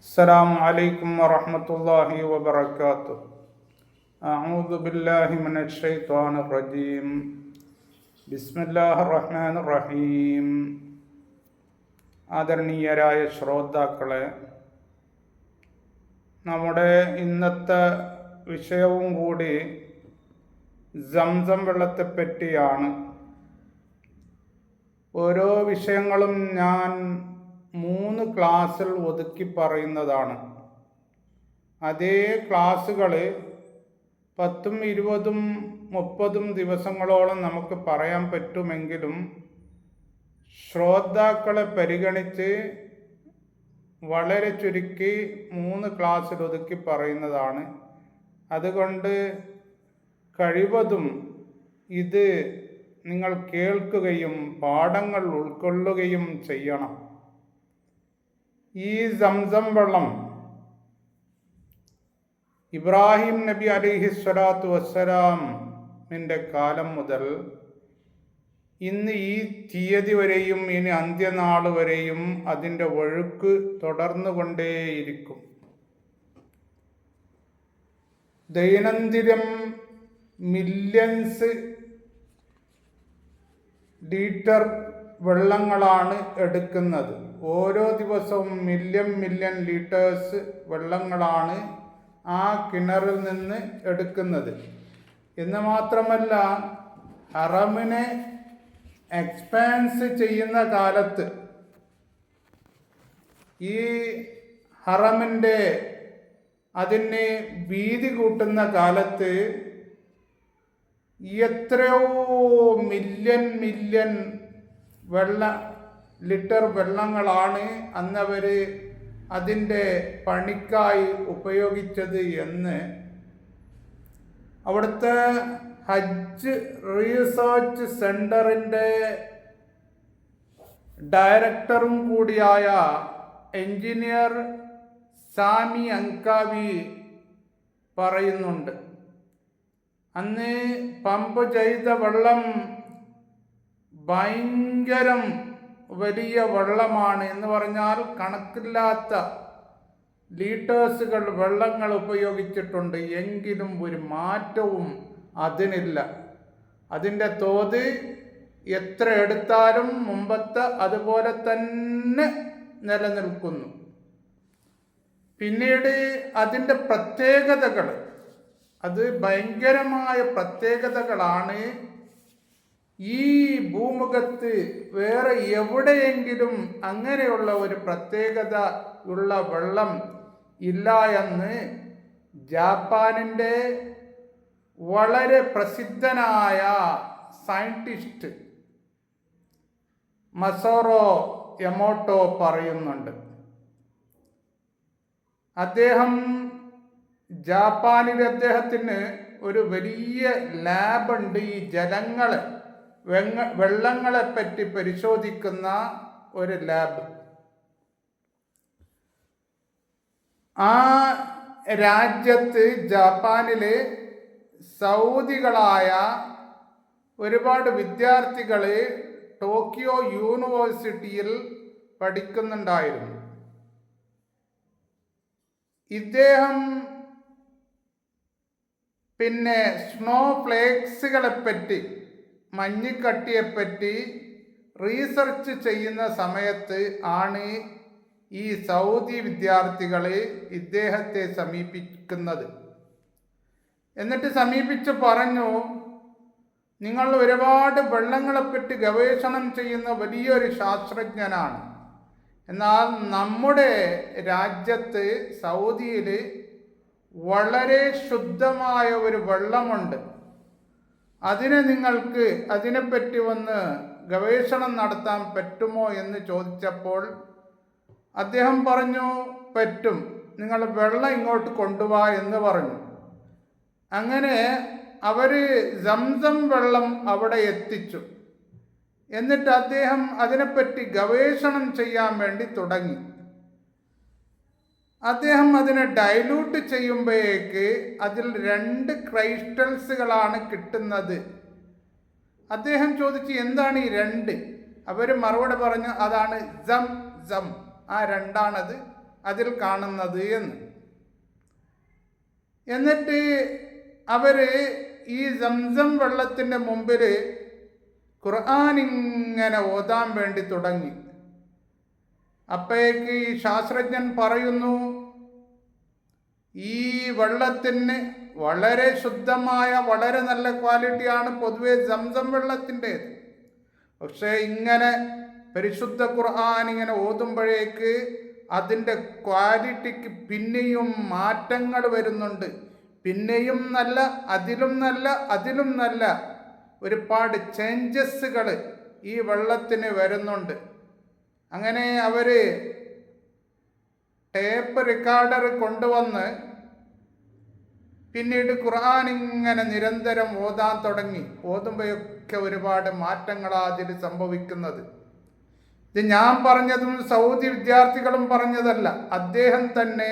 السلام عليكم ورحمة الله وبركاته. أعوذ بالله من الشيطان الرجيم. بسم الله الرحمن الرحيم. ആദരണീയരായ ശ്രോതാക്കളെ, നമ്മുടെ ഇന്നത്തെ വിഷയവും കൂടി സംസം വെള്ളത്തെപ്പറ്റിയാണ്. ഓരോ വിഷയങ്ങളും ഞാൻ 3 ക്ലാസ്സിൽ ഒതുക്കി പറയുന്നതാണ്. അതേ ക്ലാസ്സുകൾ 10, 20, 30 ദിവസങ്ങളോളം നമുക്ക് പറയാൻ പറ്റുമെങ്കിലും ശ്രോതാക്കളെ പരിഗണിച്ച് വളരെ ചുരുക്കി 3 ക്ലാസ്സിൽ ഒതുക്കി പറയുന്നതാണ്. അതുകൊണ്ട് കഴിവതും ഇത് നിങ്ങൾ കേൾക്കുകയും പാഠങ്ങൾ ഉൾക്കൊള്ളുകയും ചെയ്യണം. ഈ സംസം വെള്ളം ഇബ്രാഹിം നബി അലൈഹിസ്സലാത്തു വസ്സലാമിൻ്റെ കാലം മുതൽ ഇന്ന് ഈ തീയതി വരെയും ഇനി അന്ത്യനാൾ വരെയും അതിൻ്റെ ഒഴുക്ക് തുടർന്നുകൊണ്ടേയിരിക്കും. ദൈനംദിനം മില്യൺസ് ലിറ്റർ വെള്ളങ്ങളാണ് എടുക്കുന്നത്. ഓരോ ദിവസവും മില്യൺ ലിറ്റേഴ്സ് വെള്ളങ്ങളാണ് ആ കിണറിൽ നിന്ന് എടുക്കുന്നത്. എന്ന് മാത്രമല്ല, ഹറമിനെ എക്സ്പാൻസ് ചെയ്യുന്ന കാലത്ത്, ഈ ഹറമിൻ്റെ അതിന് വീതി കൂട്ടുന്ന കാലത്ത് എത്രയോ മില്യൺ ലിറ്റർ വെള്ളങ്ങളാണ് അന്നവർ അതിൻ്റെ പണിക്കായി ഉപയോഗിച്ചത് എന്ന് അവിടുത്തെ ഹജ്ജ് റിസർച്ച് സെൻ്ററിൻ്റെ ഡയറക്ടറും കൂടിയായ എൻജിനീയർ സാമി അങ്കാവി പറയുന്നുണ്ട്. അന്ന് പമ്പ് ചെയ്ത വെള്ളം ഭയങ്കരം വലിയ വെള്ളമാണ്. എന്ന് പറഞ്ഞാൽ കണക്കില്ലാത്ത ലീറ്റേഴ്സുകൾ വെള്ളങ്ങൾ ഉപയോഗിച്ചിട്ടുണ്ട്. എങ്കിലും ഒരു മാറ്റവും അതിനില്ല. അതിൻ്റെ തോത് എത്ര എടുത്താലും മുമ്പത്തെ അതുപോലെ തന്നെ നിലനിൽക്കുന്നു. പിന്നീട് അതിൻ്റെ പ്രത്യേകതകൾ, അത് ഭയങ്കരമായ പ്രത്യേകതകളാണ്. ഈ ഭൂമുഖത്ത് വേറെ എവിടെയെങ്കിലും അങ്ങനെയുള്ള ഒരു പ്രത്യേകത ഉള്ള വെള്ളം ഇല്ല എന്ന് ജാപ്പാനിൻ്റെ വളരെ പ്രസിദ്ധനായ സയൻറ്റിസ്റ്റ് മസോറോ എമോട്ടോ പറയുന്നുണ്ട്. അദ്ദേഹം ജാപ്പാനിൽ അദ്ദേഹത്തിന് ഒരു വലിയ ലാബുണ്ട്. ഈ വെള്ളങ്ങളെ പറ്റി പരിശോധിക്കുന്ന ഒരു ലാബ്. ആ രാജ്യത്ത് ജാപ്പാനിലെ സൗദികളായ ഒരുപാട് വിദ്യാർത്ഥികൾ ടോക്കിയോ യൂണിവേഴ്സിറ്റിയിൽ പഠിക്കുന്നുണ്ടായിരുന്നു. ഇദ്ദേഹം പിന്നെ സ്നോ ഫ്ലേക്സുകളെപ്പറ്റി, മഞ്ഞിക്കട്ടിയെപ്പറ്റി റീസർച്ച് ചെയ്യുന്ന സമയത്ത് ആണ് ഈ സൗദി വിദ്യാർത്ഥികൾ ഇദ്ദേഹത്തെ സമീപിക്കുന്നത്. എന്നിട്ട് സമീപിച്ച് പറഞ്ഞു, നിങ്ങൾ ഒരുപാട് വെള്ളങ്ങളെപ്പറ്റി ഗവേഷണം ചെയ്യുന്ന വലിയൊരു ശാസ്ത്രജ്ഞനാണ്. എന്നാൽ നമ്മുടെ രാജ്യത്ത് സൗദിയിൽ വളരെ ശുദ്ധമായ ഒരു വെള്ളമുണ്ട്. നിങ്ങൾക്ക് അതിനെപ്പറ്റി ഒന്ന് ഗവേഷണം നടത്താൻ പറ്റുമോ എന്ന് ചോദിച്ചപ്പോൾ അദ്ദേഹം പറഞ്ഞു, പറ്റും, നിങ്ങൾ വെള്ളം ഇങ്ങോട്ട് കൊണ്ടുപോവാ എന്ന് പറഞ്ഞു. അങ്ങനെ അവർ സംസം വെള്ളം അവിടെ എത്തിച്ചു. എന്നിട്ട് അദ്ദേഹം അതിനെപ്പറ്റി ഗവേഷണം ചെയ്യാൻ വേണ്ടി തുടങ്ങി. അദ്ദേഹം അതിനെ ഡൈലൂട്ട് ചെയ്യുമ്പോഴേക്ക് അതിൽ 2 ക്രൈസ്റ്റൽസുകളാണ് കിട്ടുന്നത്. അദ്ദേഹം ചോദിച്ചു, എന്താണ് ഈ 2? അവർ മറുപടി പറഞ്ഞു, അതാണ് സം. ആ 2ആണത്. അതിൽ കാണുന്നത് എന്ന്. എന്നിട്ട് അവർ ഈ സംസം വെള്ളത്തിൻ്റെ മുമ്പിൽ ഖുർആൻ ഇങ്ങനെ ഓതാൻ വേണ്ടി തുടങ്ങി. അപ്പോഴേക്ക് ഈ ശാസ്ത്രജ്ഞൻ പറയുന്നു, ഈ വെള്ളത്തിന് വളരെ ശുദ്ധമായ വളരെ നല്ല ക്വാളിറ്റിയാണ് പൊതുവെ സംസം വെള്ളത്തിൻ്റേത്. പക്ഷേ ഇങ്ങനെ പരിശുദ്ധ ഖുർആൻ ഇങ്ങനെ ഓതുമ്പോഴേക്ക് അതിൻ്റെ ക്വാളിറ്റിക്ക് പിന്നെയും മാറ്റങ്ങൾ വരുന്നുണ്ട്. പിന്നെയും നല്ല, അതിലും നല്ല, അതിലും നല്ല ഒരുപാട് ചേഞ്ചസുകൾ ഈ വെള്ളത്തിന് വരുന്നുണ്ട്. അങ്ങനെ അവർ ടേപ്പ് റെക്കോർഡർ കൊണ്ടുവന്ന് പിന്നീട് ഖുർആൻ ഇങ്ങനെ നിരന്തരം ഓതാൻ തുടങ്ങി. ഓതുമ്പോഴൊക്കെ ഒരുപാട് മാറ്റങ്ങളാണ് അതിൽ സംഭവിക്കുന്നത്. ഇത് ഞാൻ പറഞ്ഞതും സൗദി വിദ്യാർത്ഥികളും പറഞ്ഞതല്ല, അദ്ദേഹം തന്നെ,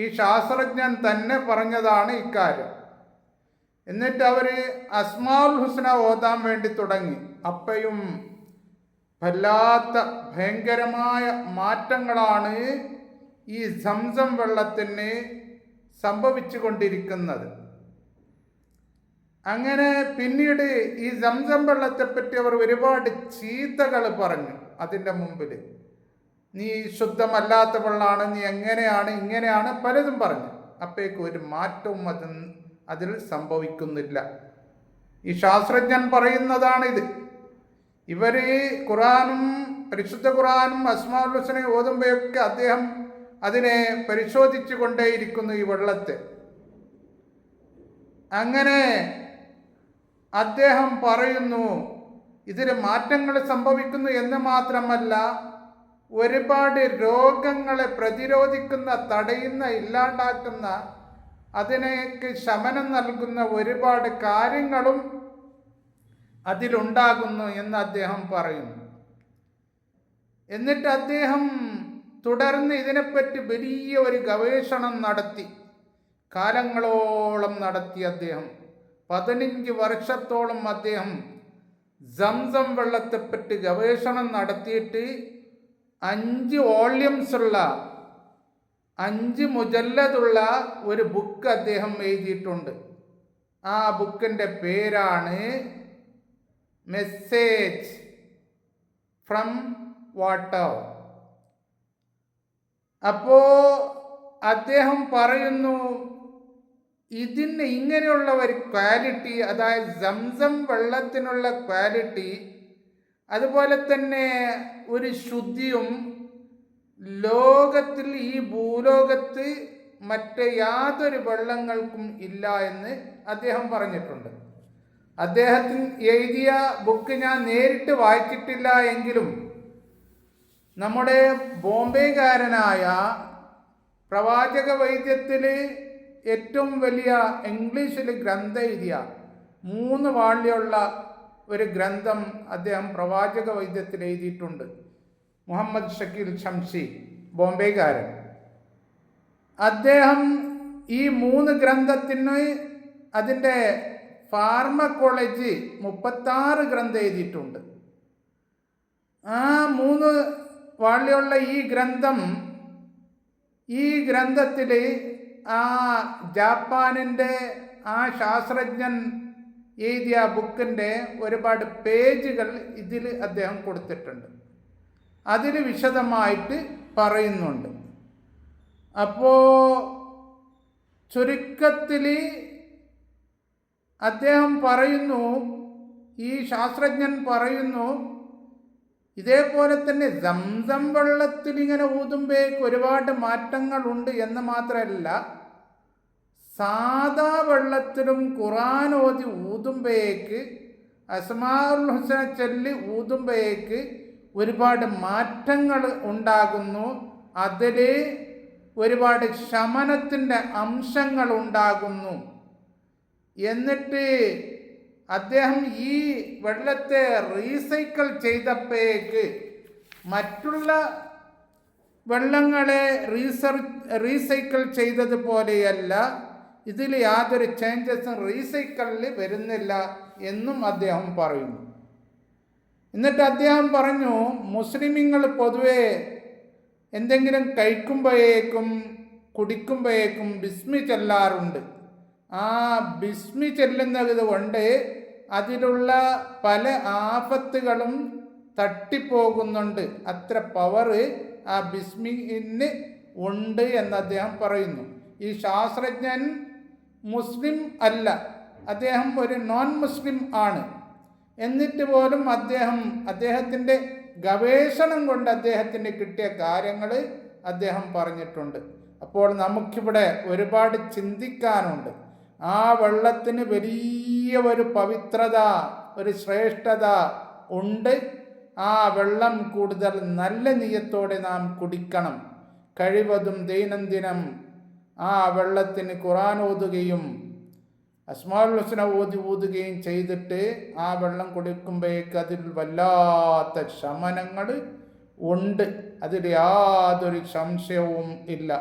ഈ ശാസ്ത്രജ്ഞൻ തന്നെ പറഞ്ഞതാണ് ഇക്കാര്യം. എന്നിട്ട് അവർ അസ്മാഉൽ ഹുസ്ന ഓതാൻ വേണ്ടി തുടങ്ങി. അപ്പോഴും വല്ലാത്ത ഭയങ്കരമായ മാറ്റങ്ങളാണ് ഈ സംസം വെള്ളത്തിന് സംഭവിച്ചു കൊണ്ടിരിക്കുന്നത്. അങ്ങനെ പിന്നീട് ഈ സംസം വെള്ളത്തെപ്പറ്റി അവർ ഒരുപാട് ചീത്തകൾ പറഞ്ഞു അതിൻ്റെ മുമ്പിൽ. നീ ശുദ്ധമല്ലാത്ത വെള്ളമാണ്, നീ എങ്ങനെയാണ് ഇങ്ങനെയാണ് പലതും പറഞ്ഞു. അപ്പോഴേക്കും ഒരു മാറ്റവും അതിൽ സംഭവിക്കുന്നില്ല. ഈ ശാസ്ത്രജ്ഞൻ പറയുന്നതാണിത്. ഇവർ ഖുർആനും പരിശുദ്ധ ഖുർആനും അസ്മാഉൽ ഹുസ്നയും ഓതുമ്പോഴൊക്കെ അദ്ദേഹം അതിനെ പരിശോധിച്ചു കൊണ്ടേയിരിക്കുന്നു ഈ വെള്ളത്തെ. അങ്ങനെ അദ്ദേഹം പറയുന്നു, ഇതിൽ മാറ്റങ്ങൾ സംഭവിക്കുന്നു എന്ന് മാത്രമല്ല, ഒരുപാട് രോഗങ്ങളെ പ്രതിരോധിക്കുന്ന, തടയുന്ന, ഇല്ലാണ്ടാക്കുന്ന, അതിനേക്ക് ശമനം നൽകുന്ന ഒരുപാട് കാര്യങ്ങളും അതിലുണ്ടാകുന്നു എന്ന് അദ്ദേഹം പറയുന്നു. എന്നിട്ട് അദ്ദേഹം തുടർന്ന് ഇതിനെപ്പറ്റി വലിയ ഒരു ഗവേഷണം നടത്തി, കാലങ്ങളോളം നടത്തി. അദ്ദേഹം 15 വർഷത്തോളം അദ്ദേഹം സംസം വെള്ളത്തെപ്പറ്റി ഗവേഷണം നടത്തിയിട്ട് 5 വോള്യൂംസുള്ള 5 മുജല്ലദുള്ള ഒരു ബുക്ക് അദ്ദേഹം എഴുതിയിട്ടുണ്ട്. ആ ബുക്കിൻ്റെ പേരാണ് മെസ്സേജ് ഫ്രം വാട്ടർ. അപ്പോൾ അദ്ദേഹം പറയുന്നു, ഇതിന് ഇങ്ങനെയുള്ള ഒരു ക്വാളിറ്റി, അതായത് സംസം വെള്ളത്തിനുള്ള ക്വാളിറ്റി, അതുപോലെ തന്നെ ഒരു ശുദ്ധിയും ലോകത്തിൽ, ഈ ഭൂലോകത്ത് മറ്റ് യാതൊരു വെള്ളങ്ങൾക്കും ഇല്ല എന്ന് അദ്ദേഹം പറഞ്ഞിട്ടുണ്ട്. അദ്ദേഹത്തിന് എഴുതിയ ബുക്ക് ഞാൻ നേരിട്ട് വായിച്ചിട്ടില്ല എങ്കിലും നമ്മുടെ ബോംബെക്കാരനായ പ്രവാചക വൈദ്യത്തിൽ ഏറ്റവും വലിയ ഇംഗ്ലീഷിൽ ഗ്രന്ഥം എഴുതിയ 3 വാള്യമുള്ള ഒരു ഗ്രന്ഥം അദ്ദേഹം പ്രവാചക വൈദ്യത്തിൽ എഴുതിയിട്ടുണ്ട്. മുഹമ്മദ് ഷക്കീൽ ഷംഷി, ബോംബെക്കാരൻ. അദ്ദേഹം ഈ 3 ഗ്രന്ഥത്തിന് അതിൻ്റെ ഫാർമക്കോളജി 36 ഗ്രന്ഥം എഴുതിയിട്ടുണ്ട്. ആ 3 വാള്യമുള്ള ഈ ഗ്രന്ഥത്തിൽ ആ ജാപ്പാനിൻ്റെ ആ ശാസ്ത്രജ്ഞൻ എഴുതിയ ബുക്കിൻ്റെ ഒരുപാട് പേജുകൾ ഇതിൽ അദ്ദേഹം കൊടുത്തിട്ടുണ്ട്. അതിൽ വിശദമായിട്ട് പറയുന്നുണ്ട്. അപ്പോൾ ചുരുക്കത്തിൽ അദ്ദേഹം പറയുന്നു, ഈ ശാസ്ത്രജ്ഞൻ പറയുന്നു, ഇതേപോലെ തന്നെ സംസം വെള്ളത്തിൽ ഇങ്ങനെ ഊതുമ്പോഴേക്ക് ഒരുപാട് മാറ്റങ്ങളുണ്ട് എന്ന് മാത്രമല്ല, സാധാ വെള്ളത്തിലും ഖുർആൻ ഓതി ഊതുമ്പോഴേക്ക്, അസ്മാഉൽ ഹുസ്ന ചൊല്ലി ഊതുമ്പോഴേക്ക് ഒരുപാട് മാറ്റങ്ങൾ ഉണ്ടാകുന്നു. അതിൽ ഒരുപാട് ശമനത്തിൻ്റെ അംശങ്ങൾ ഉണ്ടാകുന്നു. എന്നിട്ട് അദ്ദേഹം ഈ വെള്ളത്തെ റീസൈക്കിൾ ചെയ്തപ്പോഴേക്ക് മറ്റുള്ള വെള്ളങ്ങളെ റീസൈക്കിൾ ചെയ്തതുപോലെയല്ല, ഇതിൽ യാതൊരു ചേഞ്ചസും റീസൈക്കിളിൽ വരുന്നില്ല എന്നും അദ്ദേഹം പറയുന്നു. എന്നിട്ട് അദ്ദേഹം പറഞ്ഞു, മുസ്ലിമീങ്ങൾ പൊതുവെ എന്തെങ്കിലും കഴിക്കുമ്പോഴേക്കും കുടിക്കുമ്പോഴേക്കും ബിസ്മി ചൊല്ലാറുണ്ട്. ആ ബിസ്മി ചൊല്ലുന്നത് കൊണ്ട് അതിലുള്ള പല ആപത്തുകളും തട്ടിപ്പോകുന്നുണ്ട്. അത്ര പവർ ആ ബിസ്മിന് ഉണ്ട് എന്ന് അദ്ദേഹം പറയുന്നു. ഈ ശാസ്ത്രജ്ഞൻ മുസ്ലിം അല്ല, അദ്ദേഹം ഒരു നോൺ മുസ്ലിം ആണ്. എന്നിട്ട് പോലും അദ്ദേഹത്തിൻ്റെ ഗവേഷണം കൊണ്ട് അദ്ദേഹത്തിന് കിട്ടിയ കാര്യങ്ങൾ അദ്ദേഹം പറഞ്ഞിട്ടുണ്ട്. അപ്പോൾ നമുക്കിവിടെ ഒരുപാട് ചിന്തിക്കാനുണ്ട്. ആ വെള്ളത്തിന് വലിയ ഒരു പവിത്രത, ഒരു ശ്രേഷ്ഠത ഉണ്ട്. ആ വെള്ളം കൂടുതൽ നല്ല നിയത്തോടെ നാം കുടിക്കണം. കഴിവതും ദൈനംദിനം ആ വെള്ളത്തിന് ഖുർആൻ ഓതുകയും അസ്മാഉൽ ഹുസ്ന ഊതുകയും ചെയ്തിട്ട് ആ വെള്ളം കുടിക്കുമ്പോഴേക്ക് അതിൽ വല്ലാത്ത ശമനങ്ങൾ ഉണ്ട്. അതിൽ യാതൊരു സംശയവും ഇല്ല.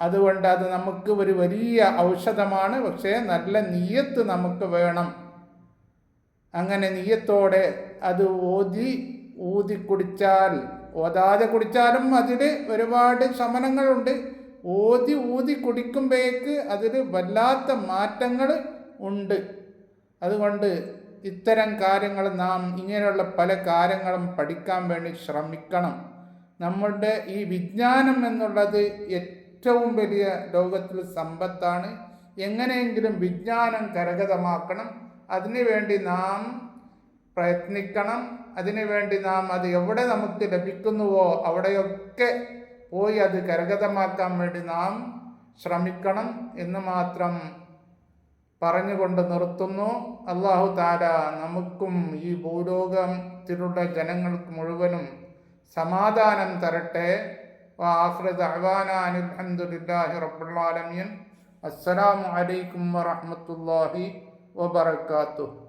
അതുകൊണ്ട് അത് നമുക്ക് ഒരു വലിയ ഔഷധമാണ്. പക്ഷേ നല്ല നിയ്യത്ത് നമുക്ക് വേണം. അങ്ങനെ നിയ്യത്തോടെ അത് ഊതി കുടിച്ചാൽ, ഓതാതെ കുടിച്ചാലും അതിൽ ഒരുപാട് ശമനങ്ങളുണ്ട്. ഊതി കുടിക്കുമ്പോഴേക്ക് അതിൽ വല്ലാത്ത മാറ്റങ്ങൾ ഉണ്ട്. അതുകൊണ്ട് ഇത്തരം കാര്യങ്ങൾ നാം ഇങ്ങനെയുള്ള പല കാര്യങ്ങളും പഠിക്കാൻ വേണ്ടി ശ്രമിക്കണം. നമ്മളുടെ ഈ വിജ്ഞാനം എന്നുള്ളത് ഏറ്റവും വലിയ ലോകത്തിൽ സമ്പത്താണ്. എങ്ങനെയെങ്കിലും വിജ്ഞാനം കരഗതമാക്കണം. അതിനുവേണ്ടി നാം പ്രയത്നിക്കണം. അതിനുവേണ്ടി നാം അത് എവിടെ നമുക്ക് ലഭിക്കുന്നുവോ അവിടെയൊക്കെ പോയി അത് കരഗതമാക്കാൻ വേണ്ടി നാം ശ്രമിക്കണം എന്ന് മാത്രം പറഞ്ഞുകൊണ്ട് നിർത്തുന്നു. അല്ലാഹു തആല നമുക്കും ഈ ഭൂലോകത്തിലുള്ള ജനങ്ങൾക്ക് മുഴുവനും സമാധാനം തരട്ടെ. വആഖിറു ദഅ്വാനാ അനിൽ ഹംദുലില്ലാഹി റബ്ബിൽ ആലമീൻ. അസ്സലാമു അലൈക്കും വറഹ്മത്തുള്ളാഹി വബറകാതുഹു.